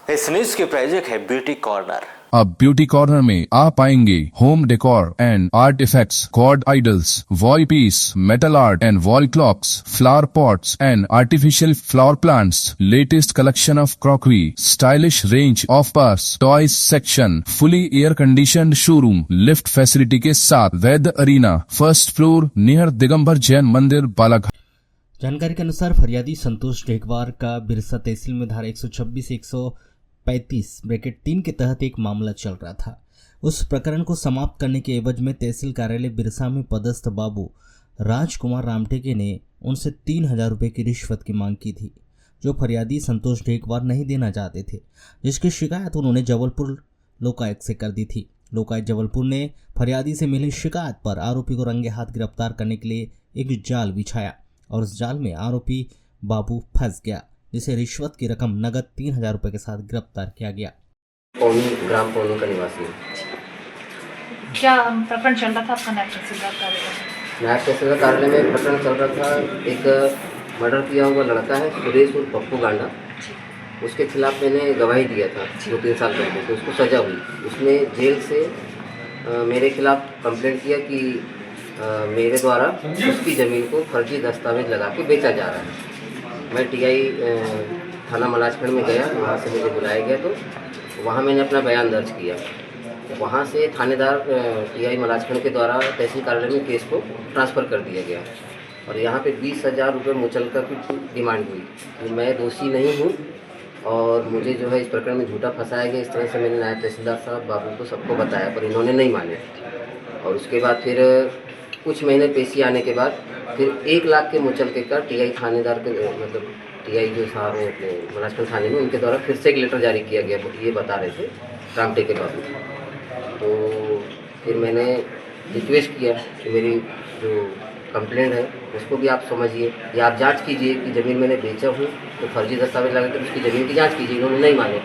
इस न्यूज की प्रायोजक है ब्यूटी कॉर्नर। अब ब्यूटी कॉर्नर में आप पाएंगे home decor and art effects, quad idols, wall piece, metal art and wall clocks, flower pots and artificial flower plants, latest collection of crockery, stylish range of purse, toys section, fully air conditioned showroom, lift facility के साथ, Vaid arena, first floor near Digambar Jain मंदिर, बालाघाट। जानकारी के अनुसार फरियादी संतोष ढेकवार का बिरसा तहसील में धारा 126-135(3) के तहत एक मामला चल रहा था। उस प्रकरण को समाप्त करने के एवज में तहसील कार्यालय बिरसा में पदस्थ बाबू राजकुमार रामटेके ने उनसे 3,000 रुपये की रिश्वत की मांग की थी, जो फरियादी संतोष ढेकवार नहीं देना चाहते थे, जिसकी शिकायत उन्होंने जबलपुर लोकायुक्त से कर दी थी। लोकायुक्त जबलपुर ने फरियादी से मिली शिकायत पर आरोपी को रंगे हाथ गिरफ्तार करने के लिए एक जाल बिछाया और उस जाल में आरोपी बाबू फंस गया, जिसे रिश्वत की रकम नगद 3,000 रुपये के साथ गिरफ्तार किया गया। ग्राम पौनी का निवासी है। क्या प्रकरण चल रहा था आपका नायब तहसीलदार कार्यालय में? नायब तहसीलदार कार्यालय में प्रकरण चल रहा था। एक मर्डर किया हुआ लड़का है सुरेश और पप्पू गांडा, उसके खिलाफ मैंने गवाही दिया था 2-3 साल पहले, तो उसको सजा हुई। उसने जेल से मेरे खिलाफ कंप्लेंट किया कि मेरे द्वारा उसकी ज़मीन को फर्जी दस्तावेज लगा के बेचा जा रहा है। मैं टीआई थाना मलाजखंड में गया, वहाँ से मुझे बुलाया गया, तो वहाँ मैंने अपना बयान दर्ज किया। वहाँ से थानेदार टीआई मलाजखंड के द्वारा तहसील कार्यालय में केस को ट्रांसफ़र कर दिया गया और यहाँ पे 20,000 रुपये मुचलका की डिमांड हुई कि मैं दोषी नहीं हूँ और मुझे जो है इस प्रकरण में झूठा फंसाया गया। इस तरह से मैंने नायब तहसीलदार साहब बाबू को सबको बताया, पर इन्होंने नहीं माने। और उसके बाद फिर कुछ महीने पेशी आने के बाद फिर 1 लाख के मुचलके का टीआई थानेदार के मतलब टीआई जो साहब हैं अपने मलाजखंड थाने में, उनके द्वारा फिर से एक लेटर जारी किया गया, ये बता रहे थे रामटेके बाबू। तो फिर मैंने रिक्वेस्ट किया कि मेरी जो कंप्लेंट है उसको भी आप समझिए या आप जांच कीजिए कि ज़मीन मैंने बेचा हूँ तो फर्जी दस्तावेज लगा कर उसकी ज़मीन की जांच कीजिए। इन्होंने नहीं माने।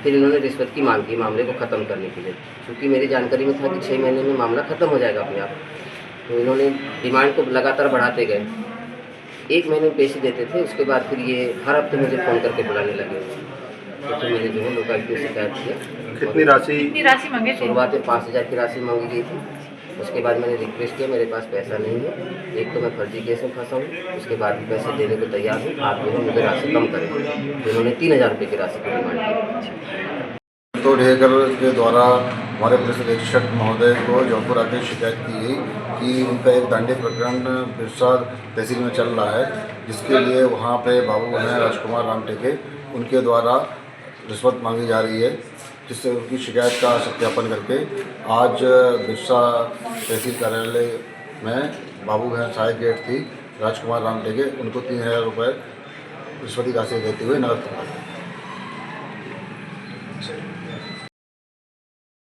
फिर इन्होंने रिश्वत की मांग की मामले को ख़त्म करने के लिए, क्योंकि मेरी जानकारी में था कि 6 महीने में मामला ख़त्म हो जाएगा अपने आप। तो इन्होंने डिमांड को लगातार बढ़ाते गए। 1 महीने में पेशी देते थे, उसके बाद फिर ये हर हफ्ते मुझे फ़ोन करके बुलाने लगे। तो फिर मैंने जो है लोकायुक्त की शिकायत किया। कितनी राशि मांगे थे? शुरुआत में 5,000 की राशि मांगी गई थी। उसके बाद मैंने रिक्वेस्ट किया, मेरे पास पैसा नहीं है, एक तो मैं फर्जी केस में फंसा हूँ, उसके बाद भी पैसे देने को तैयार हूँ, आप जो है मुझे राशि कम करें। तो उन्होंने 3,000 रुपये की राशि की डिमांड की। तो ढेकर के द्वारा हमारे पुलिस अधीक्षक महोदय को जौनपुर आके शिकायत की गई कि उनका एक दांडी प्रकरण बिरसा तहसील में चल रहा है, जिसके लिए वहाँ पे बाबू हैं राजकुमार रामटेके, उनके द्वारा रिश्वत मांगी जा रही है, जिससे उनकी शिकायत का सत्यापन करके आज बिरसा तहसील कार्यालय में बाबू हैं सहायक गेट थी राजकुमार रामटेके, उनको 3,000 रुपये रिश्वत की राशि देते हुए नकद